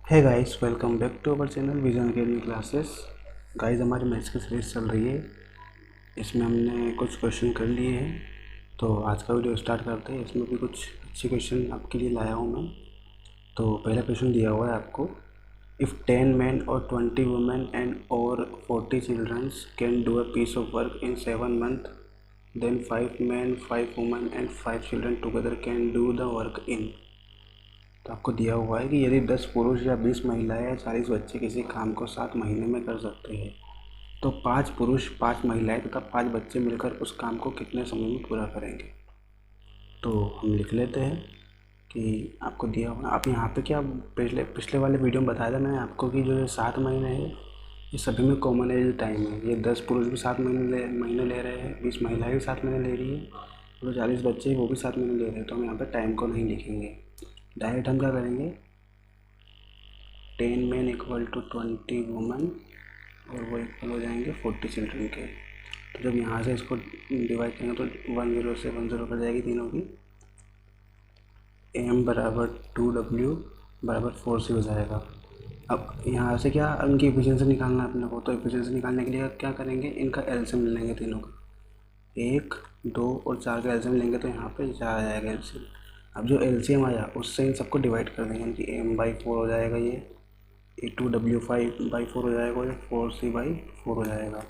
है guys, welcome back to our channel vision academy classes. Guys, हमारी maths की series चल रही है। इसमें हमने कुछ क्वेश्चन कर लिए हैं, तो आज का वीडियो स्टार्ट करते हैं। इसमें भी कुछ अच्छे क्वेश्चन आपके लिए लाया हूँ मैं। तो पहला क्वेश्चन दिया हुआ है आपको, इफ़ 10 men और 20 women and और 40 children can do a piece of work in 7 months, then 5 men 5 women and 5 children together can do the work in. तो आपको दिया हुआ है कि यदि 10 पुरुष या 20 महिलाएं या 40 बच्चे किसी काम को 7 महीने में कर सकते हैं, तो 5 पुरुष 5 महिलाएं तथा 5 बच्चे मिलकर उस काम को कितने समय में पूरा करेंगे। तो हम लिख लेते हैं कि आपको दिया हुआ, आप यहाँ पे क्या पिछले वाले वीडियो में बताया था मैंने आपको कि जो ये 7 महीने हैं ये सभी में कॉमन एज टाइम है। ये 10 पुरुष भी 7 महीने ले रहे हैं, 20 महिलाएं भी 7 महीने ले रही है, और 40 बच्चे वो भी 7 महीने ले रहे हैं। तो हम यहाँ पे टाइम को नहीं लिखेंगे, डायरेक्ट हम क्या करेंगे, 10 men इक्वल टू 20 वुमन और वो इक्वल हो जाएंगे 40 चिल्ड्रन के। तो जब यहाँ से इसको डिवाइड करेंगे तो 10 से 10 कर जाएगी तीनों की। m बराबर 2w बराबर 4c हो जाएगा। अब यहाँ से क्या इनकी एफिशिएंसी निकालना है अपने को, तो एफिशिएंसी निकालने के लिए क्या करेंगे, इनका एलसीएम लेंगे तीनों का। 1, 2 और 4 का एलसीएम लेंगे तो यहाँ पे 4 आ जाएगा एलसीएम। अब जो एलसीएम आया उससे इन सबको डिवाइड कर देंगे, यानी कि m/4 हो जाएगा, ये 2w5/4 हो जाएगा, ये 4c/4 हो जाएगा।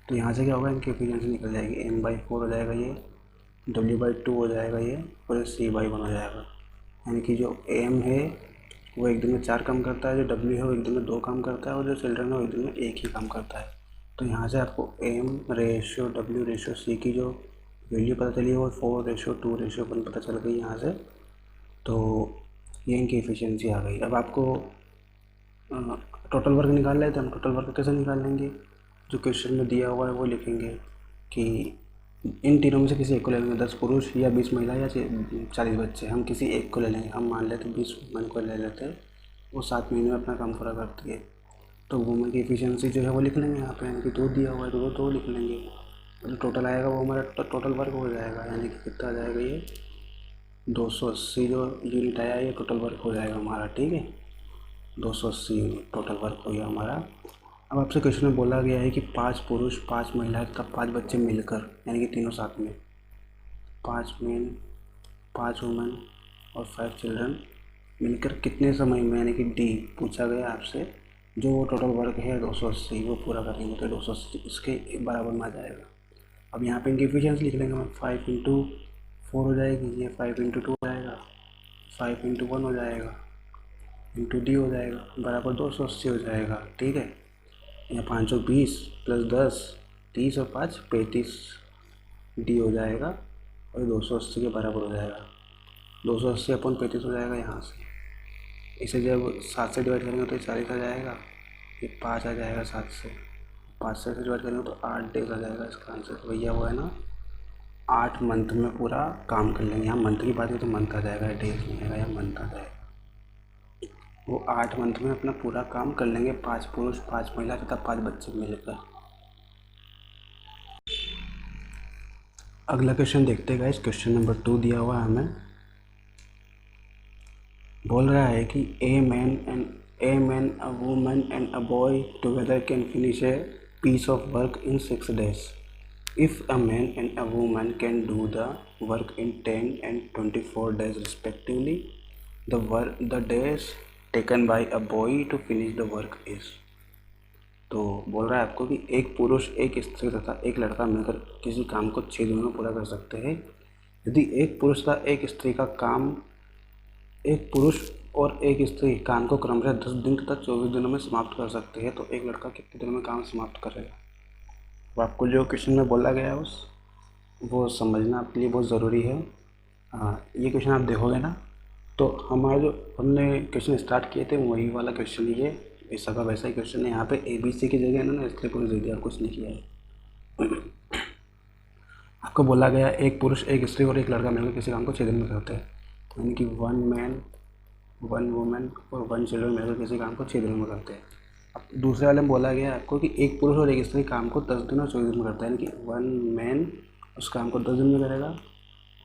तो यहाँ से क्या होगा, इनकी एफिशिएंसी निकल जाएगी, m/4 हो जाएगा, ये w/2 हो जाएगा, ये और ये c/1 हो जाएगा। यानी कि जो m है वो एक दिन में 4 काम करता है, जो w है वो एक दिन में 2 काम करता है, और जो चिल्ड्रन है वो एक दिन में 1 ही काम करता है। तो यहाँ से आपको m/w/c की जो वैल्यू पता चली है वो 4/2/1 पता चल गई यहाँ से। तो ये इनकी एफिशिएंसी आ गई। अब आपको टोटल वर्क निकाल लेते हैं। हम टोटल वर्क कैसे निकाल लेंगे, जो क्वेश्चन में दिया हुआ है वो लिखेंगे कि इन तीनों में से किसी एक को ले लेंगे, 10 पुरुष या 20 महिला या 40 बच्चे, हम किसी एक को ले लेंगे। हम मान लेते 20 वुमेन को ले लेते हैं, वो 7 महीने में अपना काम पूरा करती है। तो वुमेन की एफिशिएंसी जो है वो लिख लेंगे यहाँ पे, यानी कि 2 दिया हुआ है तो 2 लिख लेंगे। जो टोटल आएगा वो हमारा टोटल वर्क हो जाएगा, यानी कि कितना आ जाएगा, ये 280 जो यूनिट आया ये टोटल वर्क हो जाएगा हमारा। ठीक है, 280 यूनिट टोटल वर्क हो गया हमारा। अब आपसे क्वेश्चन में बोला गया है कि 5 पुरुष 5 महिलाएं तथा 5 बच्चे मिलकर, यानी कि तीनों साथ में, 5 मेन 5 वुमेन और 5 चिल्ड्रन मिलकर कितने समय में, यानी कि डी पूछा गया आपसे, जो वो टोटल वर्क है 280 वो पूरा करेंगे। तो 280 इसके बराबर में आ जाएगा। अब यहाँ पे इनकी एफिशिएंसी लिख लेंगे हम, 5 × 4 हो जाएगी, ये 5 × 2 हो जाएगा, 5 × 1 हो जाएगा, इंटू डी हो जाएगा, बराबर 280 हो जाएगा। ठीक है, यहाँ 520 + 10 30 और 5 35 डी हो जाएगा, और 280 के बराबर हो जाएगा। 280/35 हो जाएगा यहाँ से। इसे जब 7 से डिवाइड करेंगे तो 40 आ जाएगा, ये 5 आ जाएगा 7 से, 5 से डिवाइड करेंगे तो 8 डेज आ जाएगा इसका आंसर। भैया वो है ना 8 मंथ में पूरा काम कर लेंगे। यहाँ मंथ की बात है तो मंथ आ जाएगा, डेज नहीं आएगा, यहाँ मंथ आ जाएगा। वो 8 मंथ में अपना पूरा काम कर लेंगे, 5 पुरुष 5 महिला तथा 5 बच्चे मिलकर। अगला क्वेश्चन देखते हैं गाइस। क्वेश्चन नंबर 2 दिया हुआ है हमें, बोल रहा है कि a man a woman and a boy together can finish a piece of work in 6 days। If a man and a woman can do the work in 10 and 24 days respectively, the days taken by a boy to finish the work is. तो बोल रहा है आपको कि एक पुरुष एक स्त्री तथा एक लड़का मिलकर किसी काम को 6 दिनों में पूरा कर सकते हैं। यदि एक पुरुष तथा एक पुरुष और एक स्त्री काम को क्रमशः 10 दिन तथा 24 दिनों में समाप्त कर सकते हैं, तो एक लड़का कितने दिनों में काम समाप्त करेगा। तो आपको जो क्वेश्चन में बोला गया है वो समझना आपके लिए बहुत ज़रूरी है। ये क्वेश्चन आप देखोगे ना तो हमारा जो हमने क्वेश्चन स्टार्ट किए थे वही वाला क्वेश्चन ही है, ऐसा का वैसा ही क्वेश्चन है। यहाँ पे ABC की जगह इन्होंने इसलिए कुछ दे दिया, कुछ नहीं किया है। आपको बोला गया एक पुरुष एक स्त्री और एक लड़का मिलकर किसी काम को 6 दिन में करते हैं, यानी कि 1 मैन 1 वुमेन और 1 चिल्ड्रन मिलकर किसी काम को 6 दिनों में करते हैं। अब दूसरे वाले में बोला गया आपको कि एक पुरुष और एक स्त्री काम को 10 दिन और 24 दिन में करता है, यानी कि 1 मैन उस काम को 10 दिन में करेगा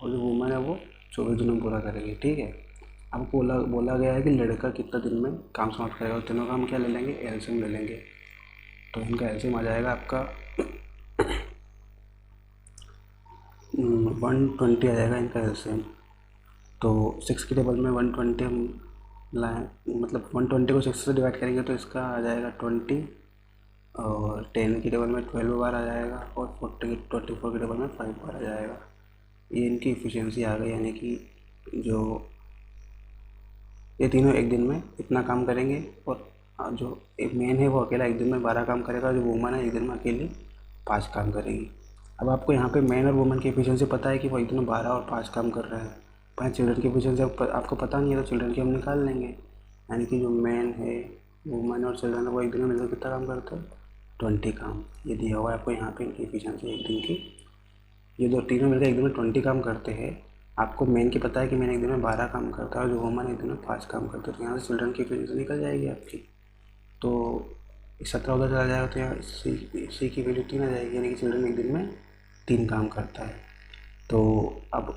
और जो वुमेन है वो 24 दिनों में पूरा करेगी। ठीक है, अब बोला बोला गया है कि लड़का कितना दिन में काम समाप्त करेगा, तो तीनों का हम क्या ले लेंगे, एलसीएम ले लेंगे। तो इनका एलसीएम आ जाएगा आपका 120 आ जाएगा इनका एलसीएम। तो 6 की टेबल में 120 हम लाएँ, मतलब 120 को 6 से डिवाइड करेंगे तो इसका आ जाएगा 20, और 10 की टेबल में 12 बार आ जाएगा, और 24 की टेबल में 5 बार आ जाएगा। ये इनकी इफ़िशियंसी आ गई, यानी कि जो ये तीनों एक दिन में इतना काम करेंगे, और जो एक मेन है वो अकेला एक दिन में 12 काम करेगा, जो वुमन है एक दिन में अकेली 5 काम करेगी। अब आपको यहाँ पे मैन और वुमन की एफिशिएंसी पता है कि वो एक दिन में 12 और 5 काम कर रहे हैं, पर चिल्ड्रन की एफिशिएंसी आपको पता नहीं है, तो चिल्ड्रन की हम निकाल लेंगे। यानी कि जो मैन है, वुमन और चिल्ड्रन है, वो एक दिन में मिलकर कितना काम करते हैं, 20 काम। ये दिया हुआ है आपको यहाँ पे इनकी एफिशिएंसी एक दिन की। ये दो तीनों मिलकर एक दिन में 20 काम करते हैं। आपको मेन की पता है कि मैन एक दिन में 12 काम करता है, और जो वुमन एक दिन में 5 काम करते हैं, तो यहाँ से चिल्ड्रन की एफिशिएंसी निकल जाएगी आपकी। तो 17 उधर चला जाएगा, तो यहाँ सी की वैल्यू 3 आ जाएगी, यानी कि चिल्ड्रन एक दिन में 3 काम करता है। तो अब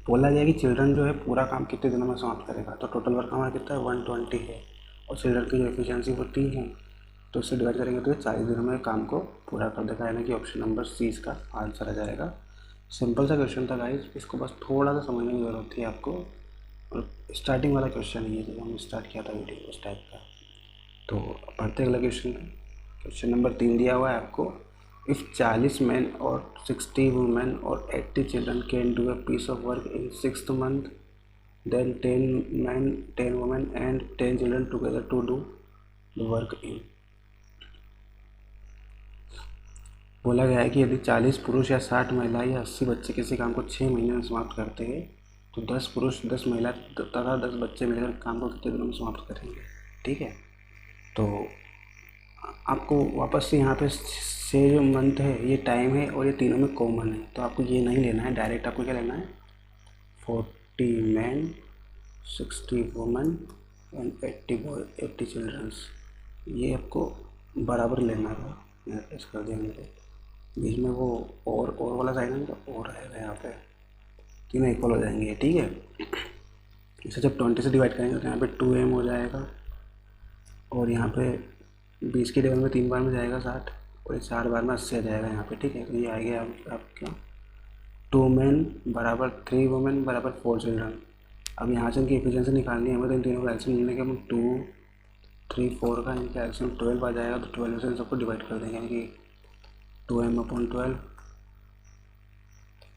बोला गया कि चिल्ड्रन जो है पूरा काम कितने दिनों में समाप्त करेगा, तो टोटल वर्क हमारा कितना है, 120 है, और चिल्ड्रन की जो एफिशिएंसी वो 3 है, तो इससे डिवाइड करेंगे तो 40 दिनों में काम को पूरा कर देगा, यानी कि ऑप्शन नंबर सी इसका आंसर आ जाएगा। सिंपल सा क्वेश्चन था गाइस, इसको बस थोड़ा सा समझने की ज़रूरत थी आपको, और स्टार्टिंग वाला क्वेश्चन ये जब हमने स्टार्ट किया था वीडियो उस टाइप का। तो पढ़ते अगला क्वेश्चन। क्वेश्चन नंबर 3 दिया हुआ है आपको, इफ़ 40 मैन और 60 वुमेन और 80 children can do a piece of work in 6th month, then 10 men, 10 women and 10 children together to do the work in। बोला गया है कि यदि 40 पुरुष या 60 महिला या 80 बच्चे किसी काम को 6 महीने में समाप्त करते हैं, तो 10 पुरुष, 10 महिला तथा 10 बच्चे मिलकर काम को कितने दिनों में समाप्त करेंगे। ठीक है, तो आपको वापस से यहाँ पे से जो मंथ है ये टाइम है, और ये तीनों में कॉमन है, तो आपको ये नहीं लेना है, डायरेक्ट आपको क्या लेना है, 40 मैन, 60 वुमेन एंड 80 चिल्ड्रंस, ये आपको बराबर लेना है। मैंने प्रेस कर दिया, मेरे बीच में वो और वाला साइन है, तो और रहेगा यहाँ पे, तीनों इक्वल हो जाएंगे। ठीक है, इसे जब 20 से डिवाइड करेंगे तो यहाँ पे 2m हो जाएगा, और यहाँ पे 20 की टेबल में 3 बार में जाएगा 60, और ये 4 बार में 80 आ जाएगा यहाँ पे। ठीक है, तो ये आ गया आपका 2 मैन बराबर 3 वुमेन बराबर 4 चिल्ड्रन। अब यहाँ से इनकी एफिशिएंसी निकालनी है हमें, तो इन तीनों का एलसीएम लेने के हम 2, 3, 4 का इनका एलसीएम 12 आ जाएगा, तो 12 से इन सबको डिवाइड कर देंगे, यानी कि 2m/12,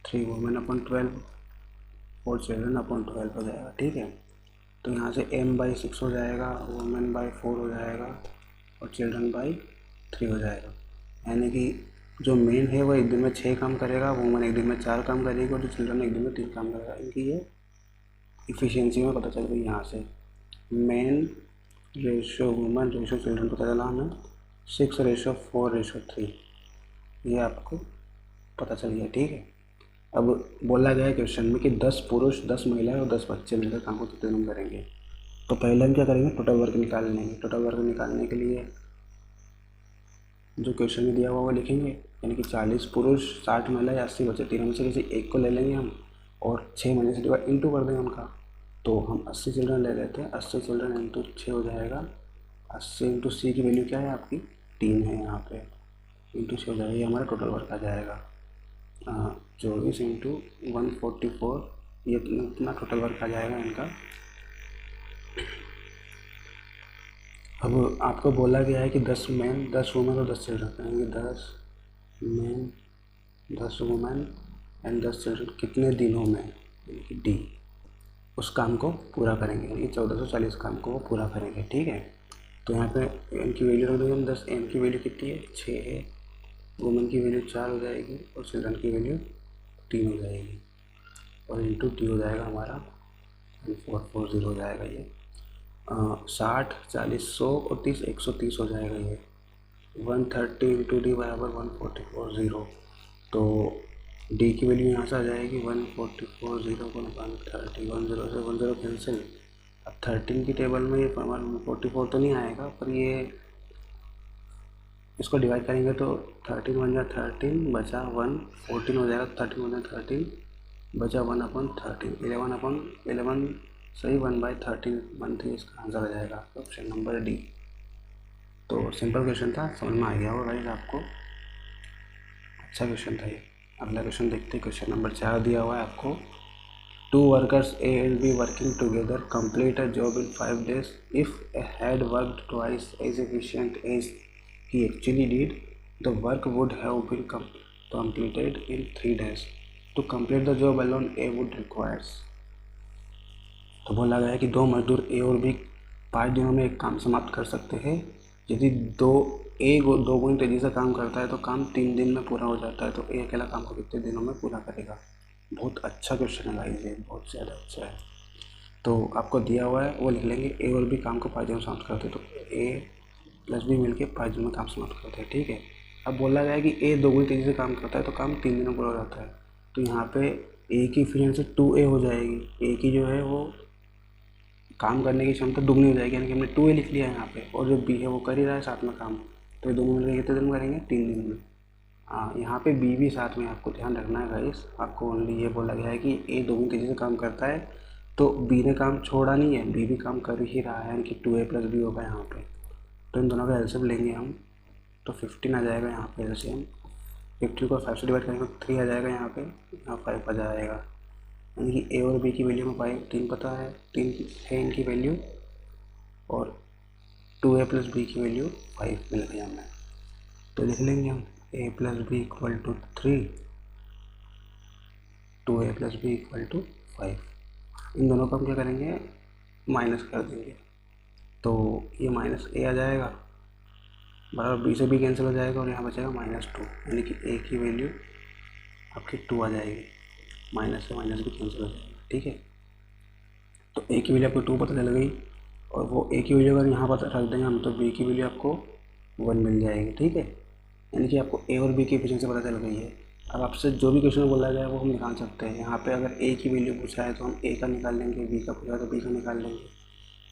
3 women/12, 4 children/12 हो जाएगा। ठीक है, तो यहाँ से m/6 हो जाएगा, women/4 हो जाएगा, और children/3 हो जाएगा। यानी कि जो मेन है वो एक दिन में 6 काम करेगा, वुमन एक दिन में 4 काम करेगी, और जो चिल्ड्रन एक दिन में 3 काम करेगा। इनकी ये इफ़िशियंसी में पता चल गई यहाँ से। Main ratio woman ratio children पता चला हमें, 6:4:3, ये आपको पता चल गया। ठीक है, अब बोला गया है क्वेश्चन में कि 10 पुरुष, 10 महिलाएं और 10 बच्चे मिलकर काम को कितने दिन करेंगे। तो पहले हम क्या करेंगे, टोटल वर्क निकाल लेंगे। टोटल वर्क निकालने के लिए जो क्वेश्चन में दिया हुआ वो लिखेंगे, यानी कि 40 पुरुष, 60 महिला या 80 बच्चे, तीनों में से किसी एक को ले लेंगे हम, और 6 महीने से डिवाइड इंटू कर देंगे उनका। तो हम 80 चिल्ड्रन ले लेते हैं, 80 चिल्ड्रन इंटू 6 हो जाएगा। 80 इंटू सी की वैल्यू क्या है आपकी, 3 है यहाँ पे, इंटू 6 हो जाएगा, ये हमारा टोटल वर्क आ जाएगा। 24 इंटू 144, ये इतना टोटल वर्क आ जाएगा इनका। अब आपको बोला गया है कि 10 मैन, 10 वुमेन और 10 चिल्ड्रन करेंगे। 10 मैन, 10 वुमेन एंड 10 चिल्ड्रन कितने दिनों में, यानी कि डी, उस काम को पूरा करेंगे, यानी कि 1440 काम को वो पूरा करेंगे। ठीक है, तो यहाँ पे एम की वैल्यू रख देंगे हम 10। एम की वैल्यू कितनी है, 6 है, वुमेन की वैल्यू 4 हो जाएगी, और चिल्ड्रन की वैल्यू 3 हो जाएगी, और इंटू टी हो जाएगा हमारा 440 हो जाएगा। ये 60, 40, 100 और 30, 130 हो जाएगा। ये 130 इंटू डी बराबर 1440। तो डी की वैल्यू यहाँ से आ जाएगी 1440 को 130, 10 से 10 कैंसिल। अब 13 की टेबल में ये 144 तो नहीं आएगा, पर ये इसको डिवाइड करेंगे तो 13 बन जाए 13 बचा 1, 14 हो जाएगा, 13 बन जाए 13 बचा 1/13, 11/11 सही 1/13 13 इसका आंसर आ जाएगा ऑप्शन नंबर डी। तो सिंपल क्वेश्चन था, समझ में आ गया होगा गाइस आपको, अच्छा क्वेश्चन था ये। अगला क्वेश्चन देखते हैं, क्वेश्चन नंबर 4 दिया हुआ है आपको। Two workers A and B working together complete a job in 5 days if A had worked twice as efficient as he actually did the work would have been completed in 3 days. To complete the job alone A would requires। तो बोला गया है कि दो मजदूर ए और B 5 दिनों में एक काम समाप्त कर सकते हैं। यदि दो गुनी तेजी से काम करता है तो काम 3 दिन में पूरा हो जाता है, तो ए अकेला काम को कितने दिनों में पूरा करेगा। बहुत अच्छा क्वेश्चन है गाइस, ये बहुत ज़्यादा अच्छा है। तो आपको दिया हुआ है वो लिख लेंगे, ए और बी काम को 5 दिनों में समाप्त करते हैं, तो ए प्लस बी मिलकर 5 दिनों में काम समाप्त करते हैं, ठीक है। अब बोला गया है कि ए दोगुनी तेज़ी से काम करता है तो काम 3 दिनों में पूरा हो जाता है, तो यहाँ पे ए की इफिशिएंसी 2A हो जाएगी। ए की जो है वो काम करने की क्षमता दुगनी हो जाएगी, यानी कि हमने 2A लिख लिया है यहाँ पे, और जो बी है वो कर ही रहा है साथ में काम, तो ये दोनों मिलकर कितने दिन में करेंगे, 3 दिन में। हाँ, यहाँ पे बी भी साथ में आपको ध्यान रखना है गाइस। आपको ओनली ये बोला गया है कि ए दोगुनी तेज़ी से काम करता है, तो बी ने काम छोड़ा नहीं है, बी भी काम कर ही रहा है, यानी कि 2A प्लस बी होगा यहाँ पे। तो इन दोनों का एलसीएम लेंगे हम, तो 15 आ जाएगा यहाँ पे एलसीएम। 15 को 5 से डिवाइड करेंगे तो 3 आ जाएगा यहाँ पे, यहाँ 5 आ जाएगा, यानी कि ए और बी की वैल्यू में 3 पता है, 3 है इनकी वैल्यू, और 2A प्लस बी की वैल्यू 5 मिल गई हमें। तो लिख लेंगे हम A plus B equal to 3, 2A plus B equal to 5। इन दोनों को हम क्या करेंगे, माइनस कर देंगे, तो ये माइनस ए आ जाएगा, बराबर बी से बी कैंसिल हो जाएगा, और यहाँ बचेगा -2, यानी कि ए की वैल्यू आपकी 2 आ जाएगी, माइनस से माइनस भी कैंसिल हो जाएगा, ठीक है। तो ए की वैल्यू आपको 2 पता चल गई, और वो ए की वैल्यू अगर यहाँ पर रख देंगे हम, तो बी की वैल्यू आपको 1 मिल जाएगी, ठीक है। यानी कि आपको ए और बी की एफिशिएंसी पता चल गई है। अब आपसे जो भी क्वेश्चन बोला जाए वो हम निकाल सकते हैं। यहाँ पे अगर ए की वैल्यू पूछा है तो हम ए का निकाल लेंगे, बी का पूछा है तो बी का निकाल लेंगे।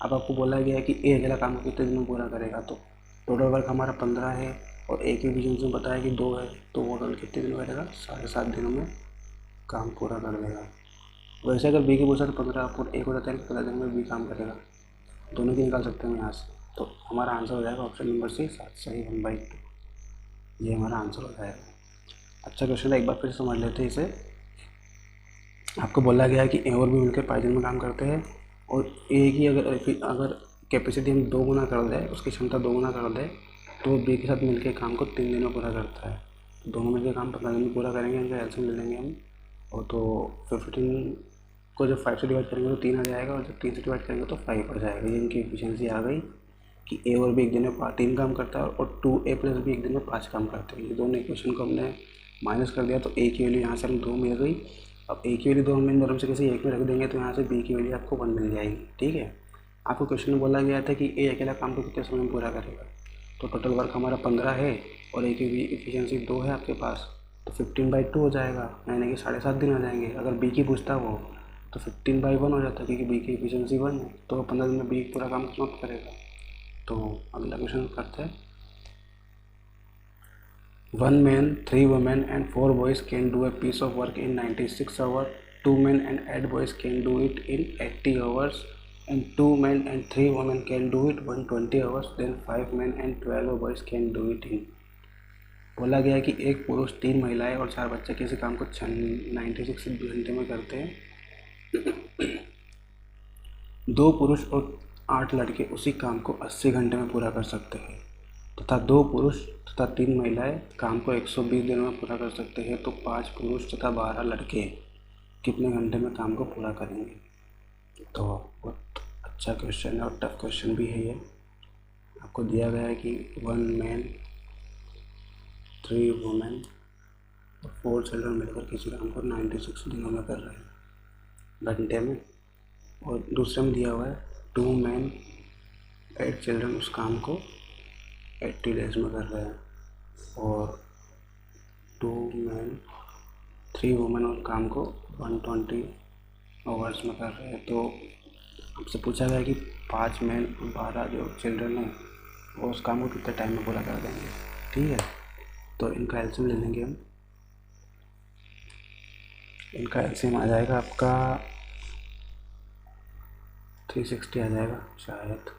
अब आपको बोला गया है कि ए अकेला काम को कितने दिन में पूरा करेगा, तो टोटल वर्क हमारा 15 है, और ए की एफिशिएंसी में बताया कि 2 है, तो वो टोटल कितने दिन में करेगा, 7.5 दिनों में काम पूरा कर देगा। वैसे अगर बी की पूछा तो 15 और ए को बताया कि 15 दिन में बी काम करेगा, दोनों की निकाल सकते हैं हम यहाँ से। तो हमारा आंसर हो जाएगा ऑप्शन नंबर सी 7 सही 1/2, ये हमारा आंसर हो जाएगा। अच्छा क्वेश्चन है, एक बार फिर समझ लेते हैं इसे। आपको बोला गया है कि ए और बी मिलकर 5 दिन में काम करते हैं, और ए की अगर कैपेसिटी हम 2 गुना कर दें, उसकी क्षमता 2 गुना कर दें, तो बी के साथ मिलकर काम को 3 दिन में पूरा करता है। तो दोनों मिलकर काम 15 दिन में पूरा करेंगे, इनका एलसीएम ले लेंगे हम, और तो 15 को जब 5 से डिवाइड करेंगे तो 3 आ जाएगा, और जब 3 से डिवाइड करेंगे तो 5 आ जाएगा। ये इनकी एफिशिएंसी आ गई कि ए और बी एक दिन में 3 काम करता है, और 2A प्लस बी एक दिन में 5 काम करते हैं। ये दोनों इक्वेशन को हमने माइनस कर दिया, तो ए की वैल्यू यहाँ से हम 2 मिल गई। अब ए की वैल्यू 2 हम इन दोनों में से किसी एक में रख देंगे, तो यहाँ से बी की वैल्यू आपको 1 मिल जाएगी, ठीक है। आपको क्वेश्चन में बोला गया था कि ए अकेला काम को कितने समय में पूरा करेगा, तो टोटल वर्क हमारा 15 है, और ए की एफिशिएंसी 2 है आपके पास, तो 15/2 हो जाएगा, यानी कि 7.5 दिन आ जाएंगे। अगर बी की पूछता वो तो 15/1 हो जाता, क्योंकि बी की एफिशिएंसी 1 है, तो 15 दिन में बी पूरा काम समाप्त करेगा। तो अगला क्वेश्चन करते हैं। 1 man, 3 women and 4 boys can do a piece of work in 96 hours. 2 men and 8 boys can do it in 80 hours, and 2 men and 3 women can do it in 120 hours. Then 5 men and 12 boys can do it in। बोला गया है कि एक पुरुष, 3 महिलाएं और 4 बच्चे किसी काम को 96 घंटे में करते हैं। 2 पुरुष और 8 लड़के उसी काम को 80 घंटे में पूरा कर सकते हैं, तथा 2 पुरुष तथा 3 महिलाएं काम को 120 दिनों में पूरा कर सकते हैं। तो 5 पुरुष तथा 12 लड़के कितने घंटे में काम को पूरा करेंगे। तो बहुत अच्छा क्वेश्चन है, और टफ क्वेश्चन भी है ये। आपको दिया गया है कि 1 मैन, 3 वुमेन और 4 चिल्ड्रन मिलकर किसी काम को 96 दिनों में कर रहे हैं, घंटे में। और दूसरे में दिया हुआ है 2 मैन 8 चिल्ड्रन उस काम को 80 डेज में कर रहे हैं, और 2 मैन 3 वुमेन उस काम को 120 आवर्स में कर रहे हैं। तो हमसे पूछा गया कि 5 मैन और 12 जो चिल्ड्रन हैं वो उस काम को कितने टाइम में पूरा कर देंगे, ठीक है। तो इनका एलसीएम ले लेंगे हम। इनका एलसीएम आ जाएगा आपका 360 आ जाएगा शायद।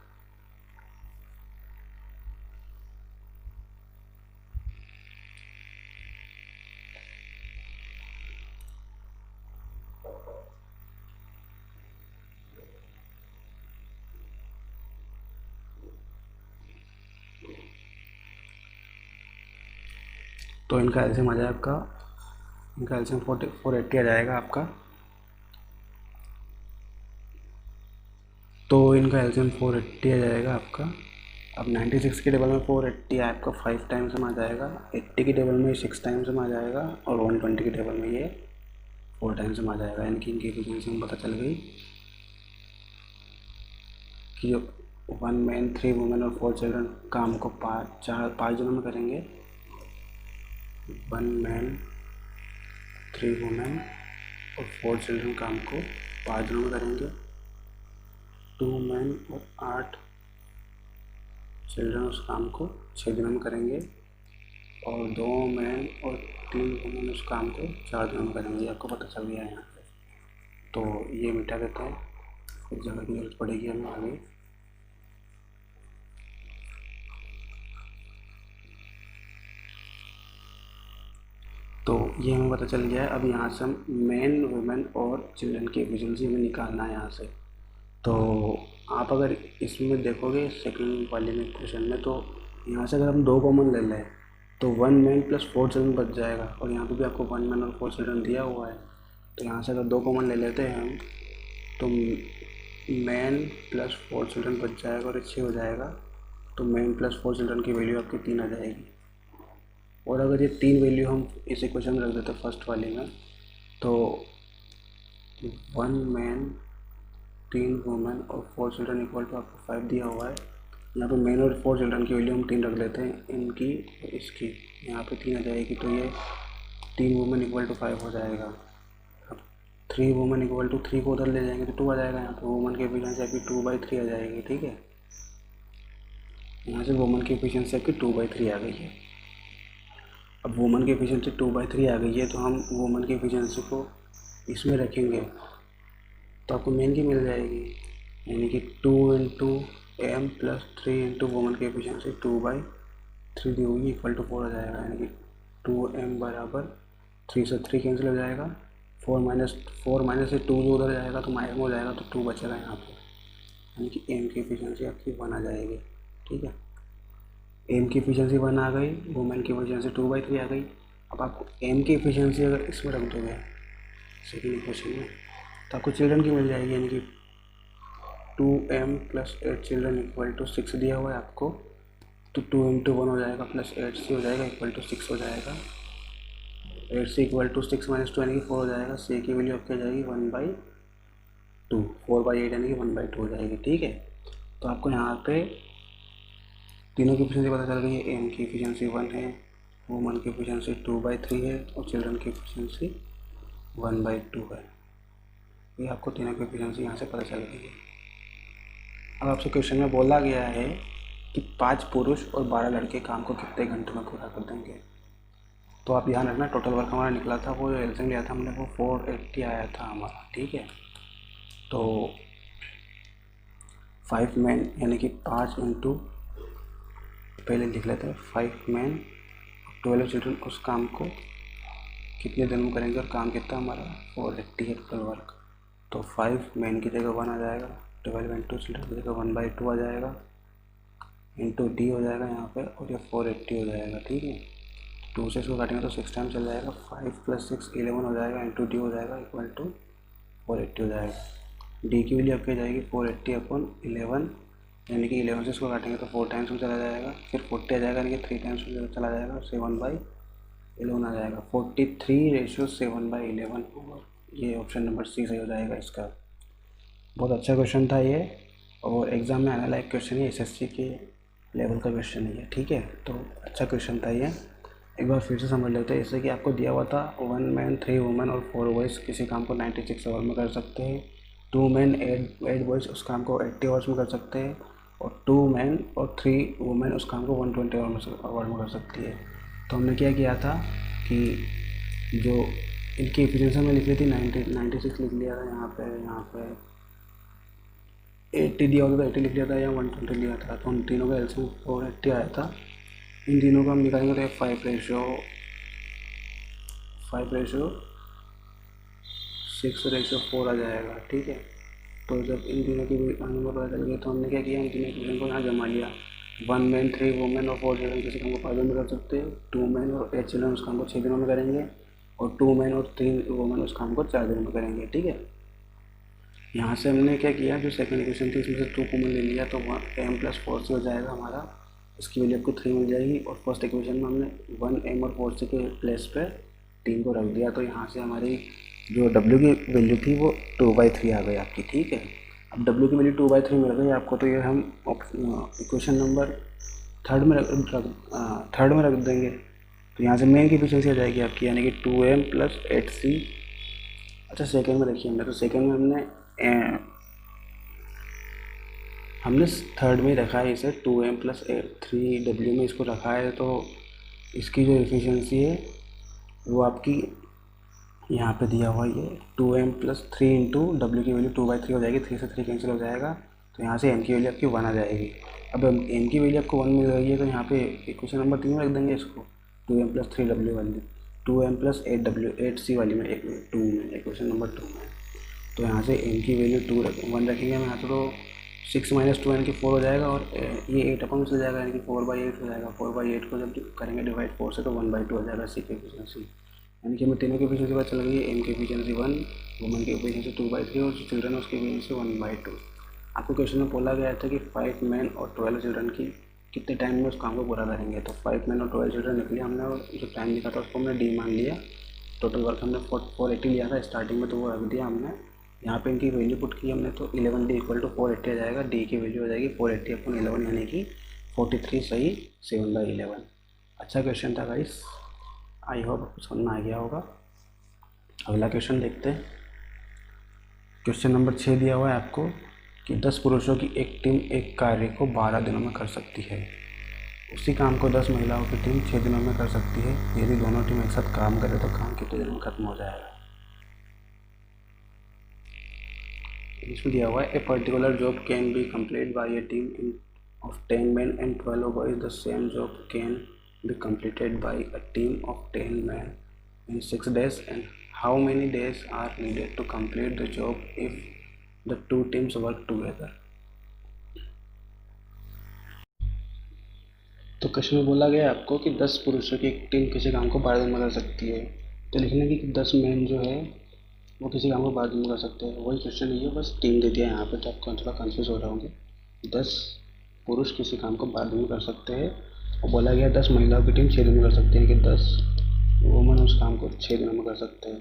तो इनका एल्शियम आ जाएगा आपका, इनका एल्शियम 480 आ जाएगा आपका। तो इनका एल्शियम 480 आ जाएगा आपका। अब 96 के टेबल में 480 आपका 5 टाइम्स में आ जाएगा, 80 के टेबल में 6 टाइम्स में आ जाएगा, और 120 के टेबल में ये 4 टाइम्स में आ जाएगा। यानी कि इनकी एफिशिएंसी में पता चल गई कि 1 मैन 3 वुमेन और 4 चिल्ड्रन काम को 5 दिनों में करेंगे। 1 मैन 3 वुमेन और 4 चिल्ड्रन काम को 5 दिनों में करेंगे। 2 मैन और 8 चिल्ड्रन उस काम को 6 दिनों में करेंगे, और 2 मैन और 3 वुमेन उस काम को 4 दिनों में करेंगे। आपको पता चल गया है यहाँ पे। तो ये मिटा देते हैं, कुछ जगह की जरूरत पड़ेगी हमें आगे। तो ये हमें पता चल गया है। अब यहाँ से हम मैन वुमेन और चिल्ड्रन की एफिशिएंसी हमें निकालना है यहाँ से। तो आप अगर इसमें देखोगे सेकंड वाले में क्वेश्चन में, तो यहाँ से अगर हम 2 कॉमन ले लें तो 1 मैन प्लस 4 चिल्ड्रन बच जाएगा, और यहाँ पे भी आपको 1 मैन और 4 चिल्ड्रन दिया हुआ है। तो यहाँ से अगर 2 कॉमन ले लेते हैं हम, तो मैन प्लस 4 चिल्ड्रन बच जाएगा और ये 6 हो जाएगा। तो मैन प्लस 4 चिल्ड्रन की वैल्यू आपकी 3 आ जाएगी। और अगर ये 3 वैल्यू हम इस इक्वेशन में रख देते हैं फर्स्ट वाले में, तो 1 मैन 3 वुमेन और 4 चिल्ड्रन इक्वल टू आपको 5 दिया हुआ है। यहाँ पे मैन और 4 चिल्ड्रन की वैल्यू हम 3 रख लेते हैं, इनकी और इसकी। यहाँ पे 3 आ जाएगी, तो ये 3 वुमेन इक्वल टू 5 हो जाएगा। अब 3 वुमेन इक्वल टू 3 को उधर ले जाएंगे तो 2 आ जाएगा। यहाँ पे वुमेन की एफिशिएंसी आपकी 2/3 आ जाएगी। ठीक है, यहाँ से वुमेन की एफिशिएंसी आपकी 2/3 आ गई है। अब वुमेन की एफिशिएंसी 2/3 आ गई है, तो हम वुमेन की एफिशिएंसी को इसमें रखेंगे तो आपको मेन की मिल जाएगी। यानी कि 2 into M plus 3 into women की एफिशिएंसी 2/3 दी होगी, इक्वल टू 4 आ जाएगा। यानी कि 2m बराबर 3 से 3 कैंसिल हो जाएगा, 4 माइनस से 2 जो उधर जाएगा तो माइनस में हो जाएगा, तो 2 बचेगा यहाँ पे। यानी कि एम की एफिशिएंसी आपकी 1 आ जाएगी। ठीक है, एम की एफिशिएंसी 1 आ गई, वुमेन की एफिशिएंसी 2/3 आ गई। अब आपको एम की एफिशिएंसी अगर इसमें रख दोगे सेकेंड इक्वेशन में, तो आपको चिल्ड्रन की मिल जाएगी। यानी कि 2m plus 8 children equal to 6 दिया हुआ है आपको, तो 2 इंटू 1 हो जाएगा प्लस 8c हो जाएगा इक्वल टू 6 हो जाएगा। 8c इक्वल टू 6 माइनस 2 यानी कि 4 हो जाएगा। c की वैल्यू आपकी आ जाएगी 1/2, 4/8 यानी कि 1/2 हो जाएगी। ठीक है, तो आपको यहाँ पे तीनों की एफिशिएंसी पता चल गई है। एम की एफिशिएंसी 1 है, वुमन की एफिशिएंसी 2/3 है, और चिल्ड्रन की एफिशिएंसी 1/2 है। ये आपको तीनों की एफिशिएंसी यहाँ से पता चल गई है। अब आपसे क्वेश्चन में बोला गया है कि 5 पुरुष और 12 लड़के काम को कितने घंटे में पूरा कर देंगे। तो आप ध्यान रखना, टोटल वर्क हमारा निकला था, वो एल्शियम लिया था हमने, वो 480 आया था हमारा। ठीक है, तो 5 मैन यानी कि 5 इंटू, पहले लिख लेते हैं 5 मैन 12 चिल्ड्रन उस काम को कितने दिन में करेंगे, और काम कितना हमारा 480 है टोटल वर्क। तो 5 मैन की जगह 1 आ जाएगा, 12 इंटू चिल्ड्रन की जगह 1/2 आ जाएगा, इंटू डी हो जाएगा यहाँ पे, और ये 480 हो जाएगा। ठीक है, 2 से इसको काटेंगे तो 6 टाइम चल जाएगा, 5 + 6 11 हो जाएगा, इंटू डी हो जाएगा इक्वल टू 480 हो जाएगा। डी की वैल्यू आपकी जाएगी 480/11, यानी कि 11 से इसको काटेंगे तो 4 टाइम्स में चला जाएगा, फिर 40 आ जाएगा, यानी कि 3 टाइम्स में चला जाएगा, 7/11 आ जाएगा। 43:7/11 होगा। ये ऑप्शन नंबर सी सही हो जाएगा इसका। बहुत अच्छा क्वेश्चन था ये, और एग्ज़ाम में आने लायक क्वेश्चन है, एसएससी के लेवल का क्वेश्चन है ये। ठीक है, तो अच्छा क्वेश्चन था ये। एक बार फिर से समझ लेते हैं। जैसे कि आपको दिया हुआ था 1 मैन 3 वुमेन और 4 बॉयज़ किसी काम को 96 आवर में कर सकते हैं, 2 मैन 8 बॉयज़ उस काम को 80 आवर्स में कर सकते हैं, और 2 मैन और 3 वुमेन उस काम को 120 आवर में कर सकती है। तो हमने क्या किया था कि जो इनकी एफिशिएंसी में लिख ली थी 96 लिख लिया था यहाँ पे 80 दिया होता तो 80 लिख लिया था या 120 लिया था, तो उन तीनों का एलसीएम 480 आया था। इन तीनों को हम निकालेंगे तो 5:6:4 आ जाएगा, ठीक है। तो जब इन तीनों की नंबर पता चल गए तो हमने क्या किया, इन तीनों इक्वेशन को यहाँ जमा लिया। 1 मैन 3 वुमेन और 4 चिल्ड्रन किसी काम को 5 दिन में कर सकते हैं, 2 मैन और 8 चिल्ड्रन उस काम को 6 दिनों में करेंगे, और 2 मैन और 3 वुमेन उस काम को 4 दिनों में करेंगे, ठीक है। यहाँ से हमने क्या किया, जो सेकंड इक्वेशन थी इसमें से 2 कॉमन ले लिया, तो m प्लस 4c हो जाएगा हमारा। इसकी वैल्यू आपको 3 मिल जाएगी, और फर्स्ट इक्वेशन में हमने 1m और 4c के प्लेस पे 3 को रख दिया, तो यहाँ से हमारी जो w की वैल्यू थी वो 2/3 आ गई आपकी, ठीक है। अब w की वैल्यू 2/3 मिल गई आपको, तो ये हम इक्वेशन नंबर थर्ड में रख देंगे। तो यहाँ से मेन की एफिशिएंसी आ जाएगी आपकी, यानी कि 2m प्लस 8c। अच्छा, सेकेंड में देखिए, हमने तो सेकेंड में हमने थर्ड में रखा है इसे, 2m प्लस 3w में इसको रखा है, तो इसकी जो एफिशिएंसी है वो आपकी यहाँ पे दिया हुआ ये 2m प्लस 3 इंटू डब्ल्यू की वैल्यू 2/3 हो जाएगी, 3 से 3 कैंसिल हो जाएगा, तो यहाँ से m की वैल्यू आपकी 1 आ जाएगी। अब m की वैल्यू आपको 1 मिल रही है, तो यहाँ पे इक्वेशन नंबर 3 में रख देंगे इसको, 2m प्लस 3w वाली, 2m प्लस 8c वाली में, 2 में, इक्वेशन नंबर 2 में। तो यहाँ से m की वैल्यू 1 रखेंगे हम यहाँ पे, तो 6 माइनस 2 यानी कि 4 हो जाएगा, और ये 8 अपन में चल जाएगा, यानी कि 4/8 हो जाएगा। 4/8 को जब करेंगे डिवाइड 4 से, तो 1/2 हो जाएगा सी की एफिशिएंसी, यानी कि हमें तीनों की एफिशिएंसी पता चल गई है। m की एफिशिएंसी 1, वुमन की एफिशिएंसी 2/3, और चिल्ड्रन उसकी एफिशिएंसी 1/2। आपको क्वेश्चन में बोला गया था कि 5 मैन और 12 चिल्ड्रन की कितने टाइम में उस काम को पूरा करेंगे, तो 5 मैन और 12 चिल्ड्रन निकले, हमने जो टाइम लिखा था उसको हमने डी मान लिया। टोटल वर्क हमने 480 लिया था स्टार्टिंग में, तो वो रख दिया हमने। यहाँ पे इनकी वैल्यू पुट की हमने, तो 11d इक्वल टू 480 आ जाएगा। डी की वैल्यू हो जाएगी 480 अपन 11, यानी कि 43 सही 7/11। अच्छा क्वेश्चन था गाइस, आई होप आपको समझ में आ गया होगा। अगला क्वेश्चन देखते हैं। क्वेश्चन नंबर 6 दिया हुआ है आपको कि 10 पुरुषों की एक टीम एक कार्य को 12 दिनों में कर सकती है। उसी काम को 10 महिलाओं की टीम 6 दिनों में कर सकती है। यदि दोनों टीम एक साथ काम करे तो काम कितने दिनों में खत्म हो जाएगा। इसमें दिया हुआ है a particular job can be complete bye A team of 10 men and 12 boys. The same job can be completed by a team of 10 men in 6 days, and how many days are needed to complete the job if the two teams work together. तो question में बोला गया आपको कि 10 पुरुषों की एक team किसी काम को 12 दिन में कर सकती है। तो लिखने की कि 10 मैन जो है वो किसी काम को 12 दिन में कर सकते हैं, वही क्वेश्चन नहीं है, बस टीम दे दिया यहाँ पे, तो आपको थोड़ा कंफ्यूज हो रहे होंगे। 10 पुरुष किसी काम को 12 दिन में कर सकते हैं, और बोला गया 10 महिलाओं की टीम 6 दिन में कर सकती है, कि 10 वुमन उस काम को 6 दिनों में कर सकते हैं।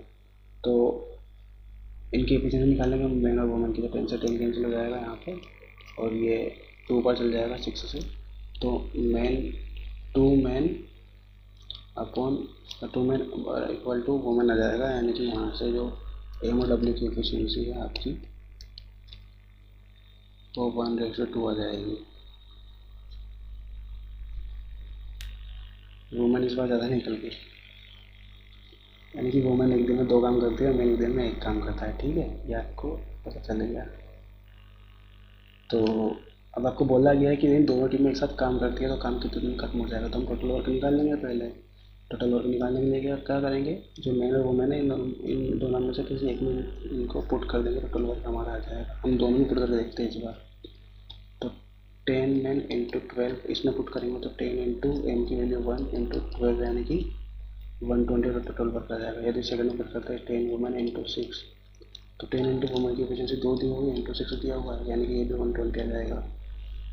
तो इनकी एफिशिएंसी निकालेंगे हम, मैन और वुमन की, तो 10 से 10 कैंसिल हो जाएगा यहाँ पे, और ये 2 ऊपर चल जाएगा 6 से, तो man 2 man upon 2 man equal to woman आ जाएगा, यानी कि यहाँ से जो एम और डब्ल्यू की एफिशिएंसी है आपकी तो 1:2 आ जाएगी। वुमन इस बार ज़्यादा निकल गई, यानी कि वुमन एक दिन में 2 काम करती है, मैन एक दिन में 1 काम करता है, ठीक है, ये आपको पता चलेगा। तो अब आपको बोला गया है कि इन दोनों टीमें एक साथ काम करती है तो काम कितने दिन खत्म हो जाएगा, तो हम टोटल वर्क निकाल लेंगे पहले। टोटल वर्क निकालने के लिए क्या करेंगे, जो मैन और वुमेन है इन दोनों में से किसी एक में इनको पुट कर देंगे, टोटल वर्क हमारा आ जाएगा। हम दोनों में पुट करके देखते हैं इस बार। तो 10 मैन इंटू 12 इसमें पुट करेंगे, तो 10 इंटू एम की वैल्यू 1 इंटू 12 यानी कि 120 का टोटल वर्क आ जाएगा। यदि सेकंड में पुट करते हैं 10 वुमेन इंटू 6, तो 10 इंटू वुमेन की एफिशिएंसी 2 दी हुई है, इंटू 6 दिया हुआ है, यानी कि ये भी 120 आ जाएगा।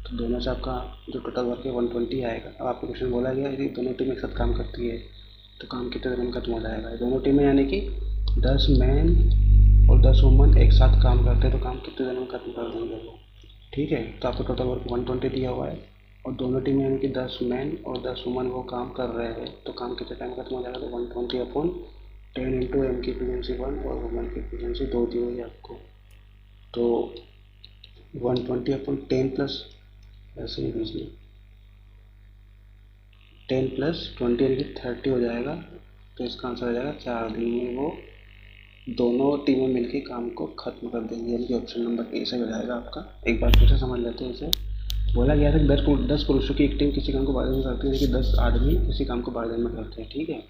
तो दोनों से आपका जो टोटल वर्क है 120 आएगा। अब आपको क्वेश्चन बोला गया है कि दोनों टीम एक साथ काम करती है तो काम कितने दिन में खत्म हो जाएगा। दोनों टीमें यानी कि 10 मैन और 10 वुमन एक साथ काम करते हैं तो काम कितने दिन में खत्म कर देंगे वो, ठीक है। तो आपको टोटल वर्क 120 दिया हुआ है, और दोनों टीमें यानी कि 10 मैन और 10 वुमन वो काम कर रहे हैं, तो काम कितने टाइम खत्म हो जाएगा, तो 120 अपॉन 10 इंटू एम की एफिशिएंसी 1 और वुमन की एफिशिएंसी 2 दी हुई है आपको। तो 120 अपॉन 10 प्लस ऐसे ही बीच में 10 प्लस 20 यानी कि 30 हो जाएगा, तो इसका आंसर हो जाएगा 4 दिन में वो दोनों टीमें मिलकर काम को ख़त्म कर देंगी, यानी कि ऑप्शन नंबर ए से हो जाएगा आपका। एक बार फिर से समझ लेते हैं इसे। बोला गया था कि 10 पुरुषों की एक टीम किसी काम को 12 दिन में करती है, लेकिन 10 आदमी किसी काम को 12 दिन में करते हैं, ठीक है।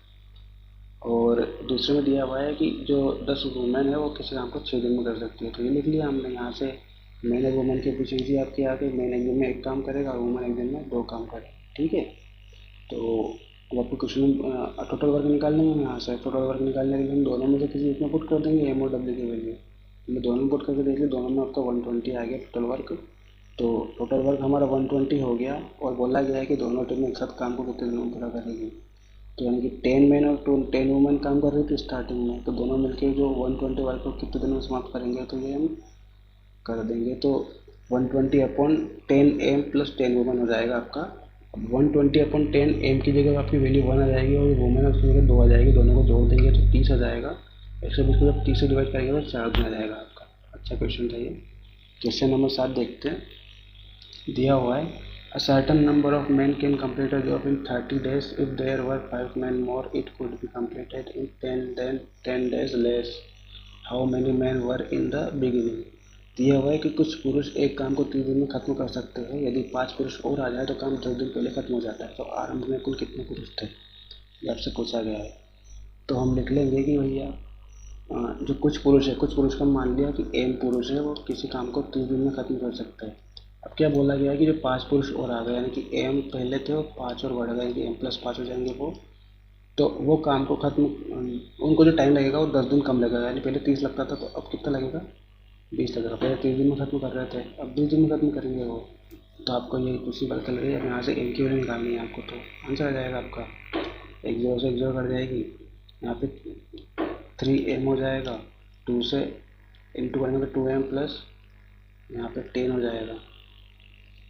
और दूसरे में दिया हुआ है कि जो 10 वुमेन है वो किसी काम को 6 दिन में कर सकती है। तो ये लिख लिया हमने यहाँ से। मैन और वुमेन की एफिशिएंसी आपकी आ गई। मैन एक दिन में एक काम करेगा और वुमेन एक दिन में 2 काम करेगा, ठीक है। तो अब आपको क्वेश्चन टोटल वर्क निकाल लेंगे यहाँ से। टोटल वर्क निकालने के लिए हम दोनों में से किसी एक में पुट कर देंगे एम और डब्ल्यू की वैल्यू। हमने दोनों में पुट करके देख लिया, दोनों में आपका 120 आ गया टोटल वर्क। तो टोटल वर्क हमारा 120 हो गया और बोला गया है कि दोनों टीमें एक साथ काम को कितने दिनों में पूरा करेगी। तो यानी कि 10 मैन और 10 वुमेन काम कर रही थी स्टार्टिंग में, तो दोनों मिलके जो 120 वर्क को कितने दिनों में समाप्त करेंगे, तो ये हम कर देंगे। तो 120 अपॉन 10 एम प्लस 10 वुमेन हो जाएगा आपका। अब 120 अपॉन 10 एम की जगह आपकी वैल्यू 1 आ जाएगी और वुमेन उसकी जगह 2 आ जाएगी। दोनों को जोड़ देंगे तो 30 आ जाएगा। 120 को जब 30 से डिवाइड करेंगे तो 4 दिन आ जाएगा आपका। अच्छा क्वेश्चन था ये। क्वेश्चन नंबर 7 देखते हैं। दिया हुआ है a certain number of men can complete a job in 30 days. If there were 5 men more, it could be completed in 10 days less. How many men were in the beginning? दिया हुआ है कि कुछ पुरुष एक काम को 30 दिन में खत्म कर सकते हैं। यदि 5 पुरुष और आ जाए तो काम 10 दिन पहले खत्म हो जाता है। तो आरंभ में कुल कितने पुरुष थे, ये आपसे पूछा गया है। तो हम लिख लेंगे कि भैया जो कुछ पुरुष है, कुछ पुरुष का मान लिया कि एम पुरुष है, वो किसी काम को 30 दिन में खत्म कर सकता है। अब क्या बोला गया है कि जो 5 पुरुष और आ गए, यानी कि एम पहले थे वो 5 और बढ़ गए, कि एम प्लस 5 हो जाएंगे वो। तो वो काम को खत्म, उनको जो टाइम लगेगा वो 10 दिन कम लगेगा। यानी पहले 30 लगता था तो अब कितना लगेगा, 20 लगेगा। पहले 30 दिन में खत्म कर रहे थे, अब 20 दिन में खत्म करेंगे वो। तो आपको ये दूसरी बात चल रही है। अब यहाँ से एम की वैल्यू निकालनी है आपको, तो आंसर आ जाएगा आपका। एक जीरो से एक जीरो कट जाएगी, यहाँ पे 3m हो जाएगा। 2 से इंटू करेंगे तो 2m प्लस यहाँ पे 10 हो जाएगा।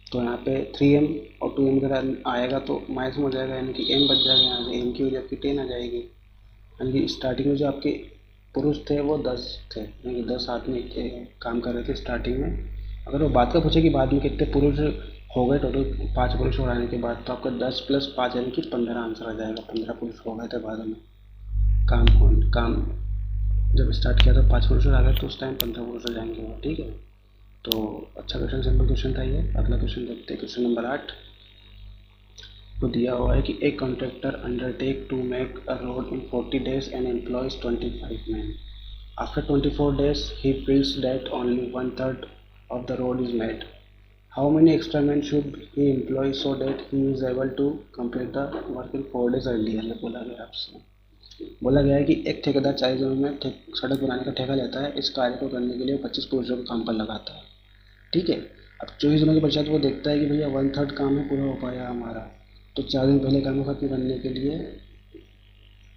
तो यहाँ पे 3m और 2m का आएगा तो माइनस में हो जाएगा, यानी कि m बच जाएगा। यहाँ से m की वजह आपकी 10 आ जाएगी। यानी कि स्टार्टिंग में जो आपके पुरुष थे वो 10 थे, यानी कि 10 आदमी काम कर रहे थे स्टार्टिंग में। अगर वो बात का पूछे कि बाद में कितने पुरुष हो गए टोटल 5 पुरुष हो आने के बाद, तो आपका 10 प्लस 5 यानी कि 15 आंसर आ जाएगा। 15 पुरुष हो गए थे बाद में काम जब स्टार्ट किया तो 5 पुरुष आ गए, तो उस टाइम 15 पुरुष हो जाएंगे वो, ठीक है। तो अच्छा क्वेश्चन, सिंपल क्वेश्चन था ये। अगला क्वेश्चन देखते हैं, क्वेश्चन नंबर 8। तो दिया हुआ है कि एक contractor undertake to make a road in 40 days and employs 25 men. After 24 days he feels that only 1/3 of the road is made. How many extra men should he employ so that he is able to complete the work in 4 days earlier? ये बोला गया आपसे। बोला गया है कि एक ठेकेदार 40 दिनों में सड़क बनाने का ठेका लेता है। इस कार्य को करने के लिए 25 पुरुषों को काम पर लगाता है, ठीक है। अब 24 दिनों के पश्चात वो देखता है कि भैया 1/3 काम है पूरा हो पाया हमारा, तो 4 दिन पहले काम को खत्म करने के लिए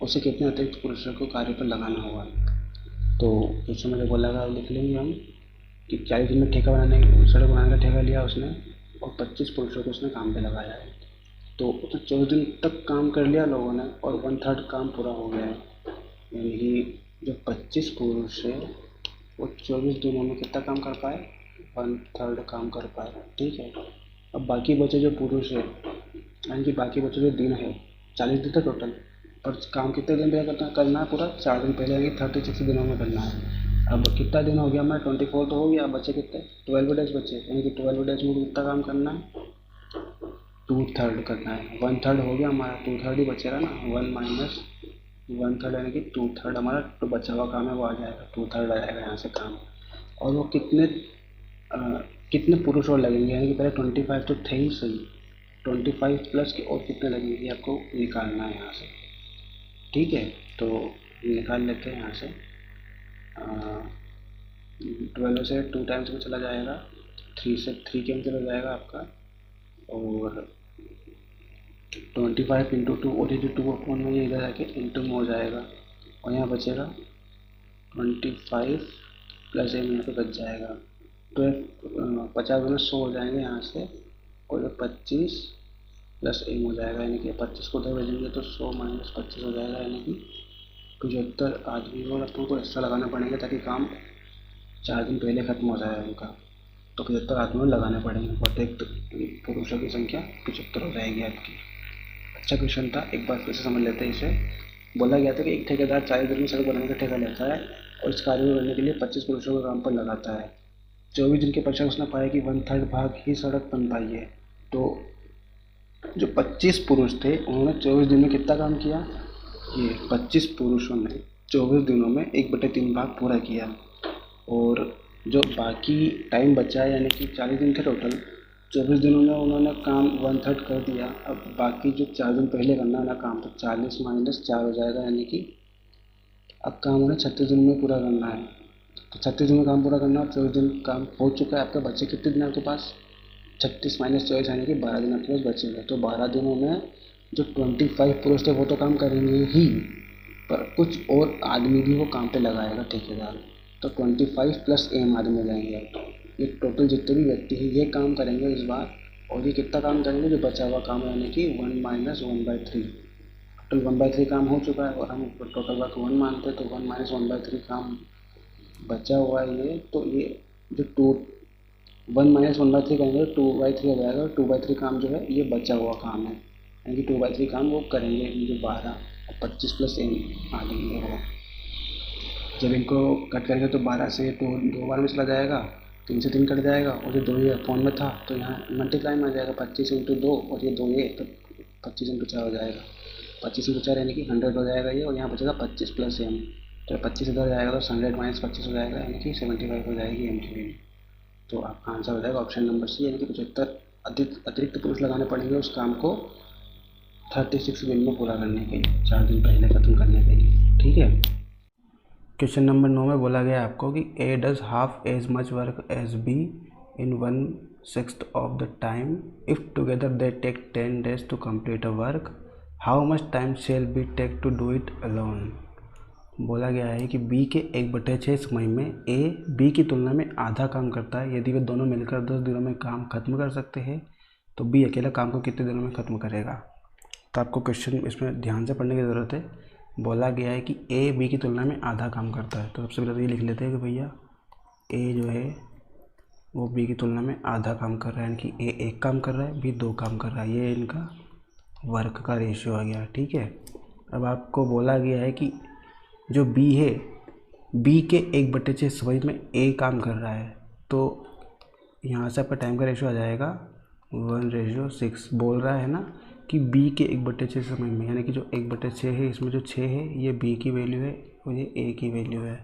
उसे कितने अतिरिक्त पुरुषों को कार्य पर लगाना होगा। तो क्वेश्चन में बोला गया, लिख लेंगे हम कि 40 दिन में सड़क बनाने का ठेका लिया उसने और 25 पुरुषों को उसने काम पे लगाया है। तो उसने 24 दिन तक काम कर लिया लोगों ने और 1/3 काम पूरा हो गया है। यानी कि जो 25 पुरुष है वो 24 दिनों में कितना काम कर पाए, 1/3 काम कर पाए, ठीक है। अब बाकी बचे जो पुरुष है, यानी कि बाकी बचे जो दिन है, 40 दिन था टोटल, पर काम कितने दिन पहले करना है पूरा, 4 दिन पहले, यानी 36 दिनों में करना है। अब कितना दिन हो गया हमारा, 24 तो हो गया। अब बचे कितने, 12 डेज बचे, यानी कि 12 डेज में कितना काम करना है, 2/3 करना है। 1/3 हो गया हमारा, 2/3 ही बचेगा ना। 1 माइनस 1/3 यानी कि 2/3 हमारा तो बचा हुआ काम है वो आ जाएगा, 2/3 आ जाएगा यहाँ से काम। और वो कितने पुरुष और लगेंगे, यानी कि पहले 25 तो थे ही सही, 25 प्लस के और कितने लगेंगे आपको निकालना है यहाँ से, ठीक है। तो निकाल लेते हैं यहाँ से। 12 से 2 टाइम्स में चला जाएगा, 3 से 3 कैंसिल हो जाएगा आपका, और 25 इंटू 2, और ये जो 2 अपॉन में ये इधर आके इंटू में हो जाएगा, और यहाँ बचेगा 25 प्लस एम यहाँ पे बच जाएगा। तो 50 में 100 हो जाएंगे यहाँ से, और ये 25 प्लस एम हो जाएगा, यानी कि 25 को उधर भेजेंगे तो 100 माइनस 25 हो जाएगा, यानी कि 75 आदमी और अपन को एक्स्ट्रा लगाना पड़ेंगे ताकि काम 4 दिन पहले ख़त्म हो जाए उनका। तो 75 आदमी लगाने पड़ेंगे, प्रत्येक पुरुषों की संख्या 75 हो जाएगी आपकी। अच्छा क्वेश्चन था, एक बार फिर से समझ लेते हैं इसे। बोला गया था कि एक ठेकेदार 40 दिन में सड़क बनाने का ठेका लेता है और इस कार्य को करने के लिए 25 पुरुषों को काम पर लगाता है। 24 दिन के पश्चात उसने पाया कि 1/3 भाग ही सड़क बन पाई है। तो जो 25 पुरुष थे उन्होंने 24 दिन में कितना काम किया? ये 25 पुरुषों ने 24 दिनों में 1/3 भाग पूरा किया। और जो बाकी टाइम बचा है यानी कि 40 दिन थे टोटल, 24 दिनों में उन्होंने काम 1/3 कर दिया। अब बाकी जो 4 दिन पहले करना है ना काम, तो 40 - 4 हो जाएगा, यानी कि अब काम उन्हें 36 दिन में पूरा करना है। तो 36 दिन में काम पूरा करना है और 24 दिन काम हो चुका है। आपके बचे कितने दिन आपके पास? 36 - 24 यानी कि 12 दिन आपके पास बचे हुए। तो 12 दिनों में जो 25 पुरुष थे वो तो काम करेंगे ही, पर कुछ और आदमी भी वो काम पे लगाएगा ठेकेदार। तो 25 प्लस एम आदमी हो जाएंगे। ये टोटल जितने भी व्यक्ति हैं ये काम करेंगे इस बार। और ये कितना काम करेंगे? जो बचा हुआ काम है यानी कि 1 - 1/3। टोटल 1/3 काम हो चुका है और हम टोटल वर्क 1 मानते हैं, तो 1 - 1/3 काम बचा हुआ है ये। तो ये जो 1 - 1/3 करेंगे तो 2/3 हो जाएगा। 2/3 काम जो है ये बचा हुआ काम है, यानी कि 2/3 काम वो करेंगे। जो 12 और 25 प्लस एम आ जाएंगे वो। जब इनको कट करेंगे तो 12 से 2 बार में चला जाएगा, 3 से 3 कट जाएगा और जो 2 ये अपॉन में था तो यहाँ मल्टीप्लाई में आ जाएगा। 25 × 2 और ये 2 ये, तो 25 × 4 हो जाएगा। 25 × 4 यानी कि 100 हो जाएगा ये, और यहाँ बचेगा 25 प्लस एम। तो 25 इधर जाएगा तो 100 - 25 हो जाएगा, यानी कि 75 हो जाएगी एम की वैल्यू। तो आपका आंसर हो जाएगा ऑप्शन नंबर सी, यानी कि 75 अतिरिक्त पुरुष लगाने पड़ेंगे उस काम को 36 दिन में पूरा करने के लिए, 4 दिन पहले ख़त्म करने के लिए। ठीक है। क्वेश्चन नंबर 9 में बोला गया आपको कि A does half as much work as B in 1/6 of the time if together they take 10 days to complete a work, how much time shall B take to do it alone. बोला गया है कि B के 1/6 समय में A B की तुलना में आधा काम करता है। यदि वे दोनों मिलकर 10 दिनों में काम खत्म कर सकते हैं तो बी अकेला काम को कितने दिनों में खत्म करेगा। तो आपको क्वेश्चन इसमें ध्यान से पढ़ने की ज़रूरत है। बोला गया है कि ए बी की तुलना में आधा काम करता है, तो सबसे पहले तो ये लिख लेते हैं कि भैया ए जो है वो बी की तुलना में आधा काम कर रहा है, यानी कि ए 1 काम कर रहा है, बी 2 काम कर रहा है। ये इनका वर्क का रेशियो आ गया। ठीक है। अब आपको बोला गया है कि जो बी है, बी के 1/6 समय में ए काम कर रहा है, तो यहाँ से आपका टाइम का रेशियो आ जाएगा 1:6। बोल रहा है ना कि बी के 1/6 समय में, यानी कि जो 1/6 है इसमें जो 6 है ये बी की वैल्यू है और ये ए की वैल्यू है।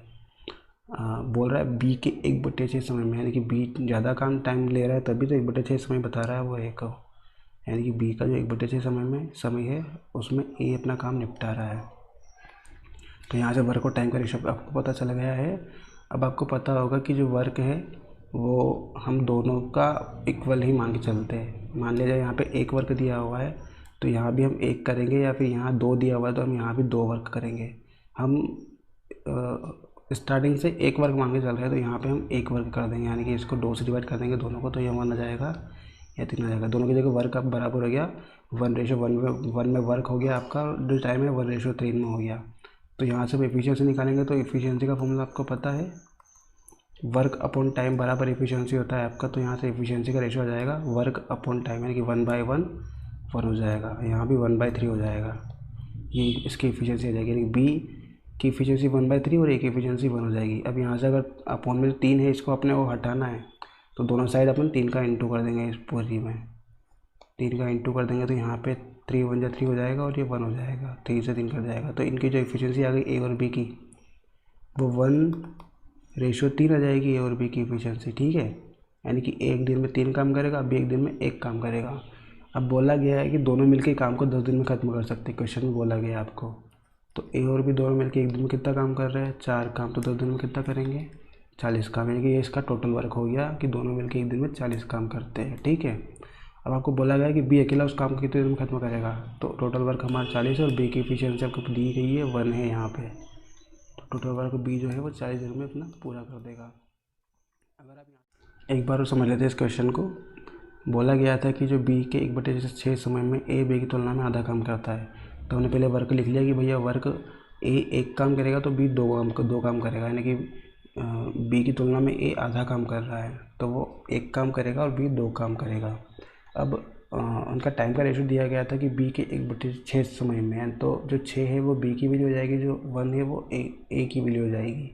बोल रहा है बी के 1/6 समय में, यानी कि बी ज़्यादा काम टाइम ले रहा है तभी तो 1/6 समय बता रहा है वो ए को, यानी कि बी का जो 1/6 समय है उसमें ए अपना काम निपटा रहा है। तो यहाँ से वर्क और टाइम का रेशियो आपको पता चल गया है। अब आपको पता होगा कि जो वर्क है वो हम दोनों का इक्वल ही मान के चलते हैं। मान लीजिए यहाँ पे 1 वर्क दिया हुआ है तो यहाँ भी हम 1 करेंगे, या फिर यहाँ 2 दिया हुआ है तो हम यहाँ भी 2 वर्क करेंगे। हम स्टार्टिंग से 1 वर्क मान के चल रहे हैं तो यहाँ पे हम 1 वर्क कर देंगे, यानी कि इसको 2 से डिवाइड कर देंगे दोनों को, तो ये 1 आ जाएगा या 3 आ जाएगा। दोनों की जगह वर्क अब बराबर हो गया, 1:1 में वर्क हो गया आपका, जो टाइम है 1:3 में हो गया। तो यहाँ से हम एफिशिएंसी निकालेंगे, तो एफिशिएंसी का फॉर्मूला आपको पता है, वर्क अपॉन टाइम बराबर एफिशिएंसी होता है आपका। तो यहाँ से एफिशिएंसी का रेशियो आ जाएगा वर्क अपॉन टाइम, यानी कि 1/1 1 हो जाएगा। यहाँ भी 1/3 हो जाएगा, ये इसकी एफिशिएंसी आ जाएगी, यानी बी की एफिशिएंसी 1/3 और ए की एफिशिएंसी 1 हो जाएगी। अब यहाँ से अगर अपॉन में 3 है इसको अपने को हटाना है तो दोनों साइड अपन 3 का इंटू कर देंगे, इस पूरी में 3 का इंटू कर देंगे तो यहाँ पे 3 × 1 = 3 हो जाएगा और ये 1 हो जाएगा, 3 से 3 कट जाएगा। तो इनकी जो एफिशिएंसी आ गई ए और बी की वो 1:3 आ जाएगी, ए और बी की एफिशिएंसी। ठीक है, यानी कि एक दिन में 3 काम करेगा, बी एक दिन में 1 काम करेगा। अब बोला गया है कि दोनों मिलकर काम को 10 दिन में ख़त्म कर सकते हैं, क्वेश्चन में बोला गया है आपको। तो ए और बी दोनों मिलकर एक दिन में कितना काम कर रहे हैं? 4 काम। तो 10 दिन में कितना करेंगे? 40 काम, यानी कि ये इसका टोटल वर्क हो गया कि दोनों मिलकर एक दिन में 40 काम करते हैं। ठीक है। अब आपको बोला गया है कि बी अकेला उस काम को कितने दिन में खत्म करेगा, तो टोटल वर्क हमारा 40 है और बी की एफिशिएंसी आपको दी गई है 1 है यहाँ पे, तो टोटल वर्क बी जो है वो 40 दिन में अपना पूरा कर देगा। अगर आप यहाँ एक बार और समझ लेते हैं इस क्वेश्चन को। बोला गया था कि जो बी के 1/6 समय में ए बी की तुलना में आधा काम करता है, तो हमने पहले वर्क लिख लिया कि भैया वर्क ए 1 काम करेगा तो बी 2 काम करेगा, यानी कि बी की तुलना में ए आधा काम कर रहा है तो वो 1 काम करेगा और बी 2 काम करेगा। अब उनका टाइम का रेशियो दिया गया था कि बी के 1/6 समय में, तो जो 6 है वो बी की वैल्यू हो जाएगी, जो 1 है वो ए की वैल्यू हो जाएगी।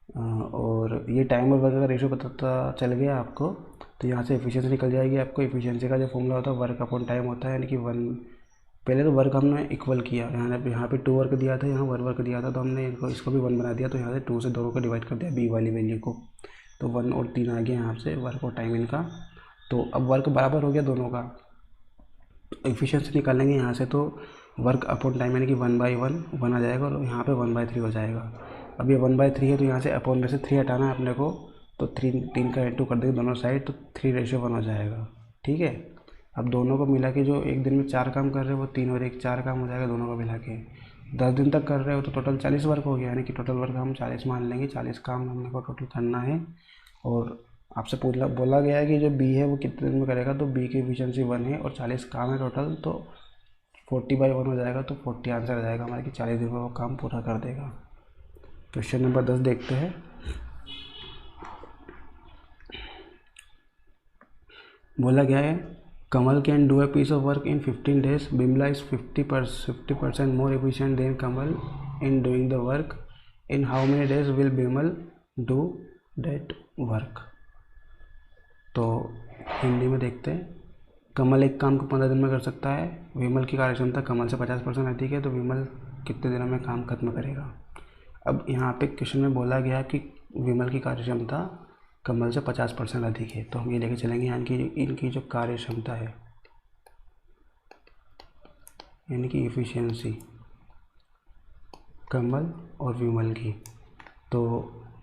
और ये टाइम और वर्क का रेशो पता चल गया आपको, तो यहाँ से एफिशिएंसी निकल जाएगी आपको। एफिशिएंसी का जो फॉर्मूला होता है वर्क अपॉन टाइम होता है, यानी कि वन, पहले तो वर्क हमने इक्वल किया, यहाँ पे 2 वर्क दिया था, यहाँ 1 वर्क दिया था, तो हमने इसको भी 1 बना दिया, तो यहाँ से 2 से दोनों को डिवाइड कर दिया बी वाली वैल्यू को, तो 1 और 3 आ गया यहाँ से वर्क और टाइम इनका। तो अब वर्क बराबर हो गया दोनों का, तो एफिशिएंसी निकालेंगे यहाँ से, तो वर्क अपॉन टाइम यानी कि 1/1 आ जाएगा, और यहाँ पे 1/3 हो जाएगा। अब ये 1/3 है, तो यहाँ से अपॉन में से 3 हटाना है अपने को, तो 3 का इंटू कर देंगे दोनों साइड, तो 3:1 हो जाएगा। ठीक है, अब दोनों को मिला के जो एक दिन में 4 काम कर रहे हो वो 3 और 1 4 काम हो जाएगा दोनों को मिला के। 10 दिन तक कर रहे हो तो टोटल 40 वर्क हो गया, यानी कि टोटल वर्क हम 40 मान लेंगे, 40 काम हमने को टोटल करना है। और आपसे बोला गया है कि जो बी है वो कितने दिन में करेगा, तो बी की एफिशिएंसी 1 है और 40 काम है टोटल, तो 40/1 हो जाएगा, तो 40 आंसर आ जाएगा हमारे कि 40 दिन में वो काम पूरा कर देगा। क्वेश्चन नंबर 10 देखते हैं। बोला गया है Kamal can do a piece of work in 15 days, Bimla is 50% more efficient than Kamal in doing the work, in how many days will Bimal do that work. तो हिंदी में देखते हैं, कमल एक काम को 15 दिन में कर सकता है, विमल की कार्यक्षमता कमल से 50% अधिक है, तो विमल कितने दिनों में काम खत्म करेगा। अब यहाँ पे क्वेश्चन में बोला गया कि विमल की कार्यक्षमता कमल से 50% अधिक है, तो हम ये लेके चलेंगे यानी कि इनकी जो कार्यक्षमता है यानी कि एफिशिएंसी कमल और विमल की, तो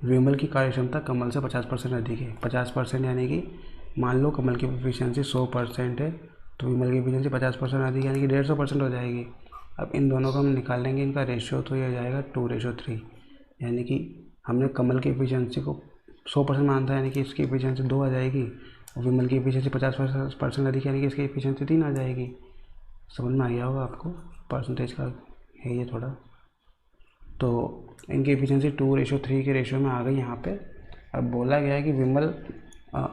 विमल की कार्यक्षमता कमल से 50% अधिक है। 50% यानी कि मान लो कमल की एफिशिएंसी 100% है, तो विमल की एफिशिएंसी 50% अधिक है, यानी कि 150% हो जाएगी। अब इन दोनों को हम निकाल लेंगे इनका रेशियो, तो ये हो जाएगा 2:3, यानी कि हमने कमल की एफिशिएंसी को 100% माना था, यानी कि इसकी एफिशिएंसी 2 आ जाएगी, और विमल की एफिशिएंसी 50% अधिक, यानी कि इसकी एफिशिएंसी 3 आ जाएगी। समझ में आ गया होगा आपको, परसेंटेज का है ये थोड़ा। तो इनकी एफिशिएंसी 2:3 के रेशियो में आ गई यहाँ पे। अब बोला गया है कि विमल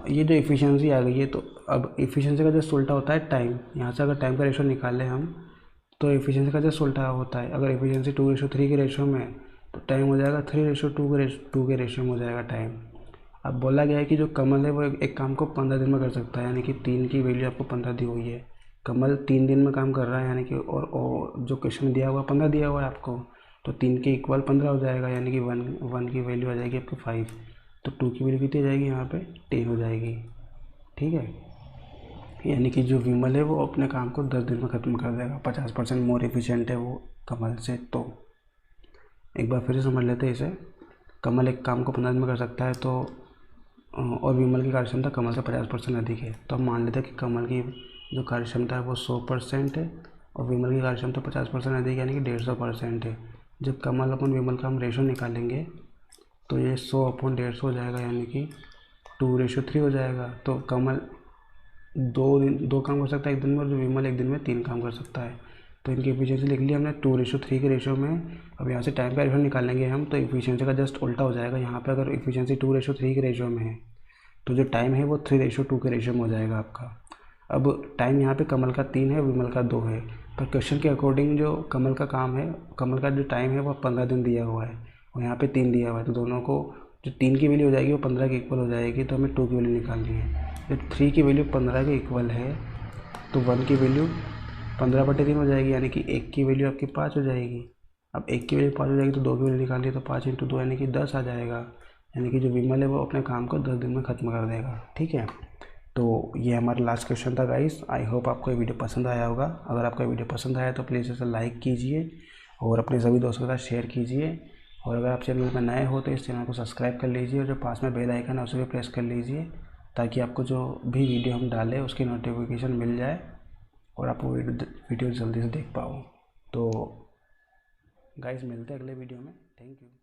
ये जो एफिशिएंसी आ गई है, तो अब एफिशिएंसी का जस्ट उल्टा होता है टाइम। यहाँ से अगर टाइम का रेशियो निकालें हम, तो एफिशिएंसी का जस्ट उल्टा होता है। अगर एफिशिएंसी 2:3 के रेशियो में, तो टाइम हो जाएगा 3:2 के रेशियो में हो जाएगा टाइम। अब बोला गया है कि जो कमल है वो एक काम को 15 दिन में कर सकता है, यानी कि 3 की वैल्यू आपको 15 दी हुई है। कमल 3 दिन में काम कर रहा है, यानी कि और जो क्वेश्चन दिया हुआ 15 दिया हुआ है आपको, तो 3 के इक्वल 15 हो जाएगा, यानी कि 1 की वैल्यू आ जाएगी आपकी 5, तो 2 की वैल्यू कितनी हो जाएगी यहाँ पे 10 हो जाएगी। ठीक है, यानी कि जो विमल है वो अपने काम को 10 दिन में ख़त्म कर देगा, 50% मोर एफिशिएंट है वो कमल से। तो एक बार फिर से समझ लेते हैं इसे, कमल एक काम को 15 दिन में कर सकता है, तो और विमल की कार्यक्षमता कमल से 50% अधिक है, तो हम मान लेते हैं कि कमल की जो कार्यक्षमता है वो 100% है, और विमल की कार्यक्षमता 50% अधिक यानी कि 150% है। जब कमल अपन विमल का हम रेशो निकालेंगे, तो ये 100/150 हो जाएगा, यानी कि 2:3 हो जाएगा। तो कमल 2 काम कर सकता है एक दिन में, और जो विमल एक दिन में 3 काम कर सकता है। तो इनकी एफिशिएंसी लिख लिया हमने 2:3 के रेशियो में। अब यहाँ से टाइम का रेशियो निकालेंगे हम, तो एफिशिएंसी का जस्ट उल्टा हो जाएगा। यहाँ पे अगर एफिशिएंसी 2:3 के रेशियो में है, तो जो टाइम है वो 3:2 के रेशियो में हो जाएगा आपका। अब टाइम यहाँ पे कमल का 3 है, विमल का 2 है, पर क्वेश्चन के अकॉर्डिंग जो कमल का काम है, कमल का जो टाइम है वो 15 दिन दिया हुआ है, और यहाँ पे 3 दिया हुआ है, तो दोनों को जो 3 की वैल्यू हो जाएगी वो 15 के इक्वल हो जाएगी, तो हमें 2 की वैल्यू निकालनी है। जब 3 की वैल्यू 15 के इक्वल है, तो 1 की वैल्यू 15/3 हो जाएगी, यानी कि 1 की वैल्यू आपकी 5 हो जाएगी। अब 1 की वैल्यू 5 हो जाएगी, तो 2 की वैल्यू निकालिए, तो 5 × 2 यानी कि 10 आ जाएगा, यानी कि जो विमल है वो अपने काम को 10 दिन में ख़त्म कर देगा। ठीक है, तो ये हमारा लास्ट क्वेश्चन था गाइस। आई होप आपको ये वीडियो पसंद आया होगा। अगर आपको ये वीडियो पसंद आया तो प्लीज़ इसे लाइक कीजिए और अपने सभी दोस्तों के साथ शेयर कीजिए, और अगर आप चैनल पर नए हो तो इस चैनल को सब्सक्राइब कर लीजिए, और जो पास में बेल आइकन है उसे भी प्रेस कर लीजिए, ताकि आपको जो भी वीडियो हम डालें उसकी नोटिफिकेशन मिल जाए और आप वो वीडियो जल्दी से देख पाओ। तो गाइस मिलते हैं अगले वीडियो में। Thank you.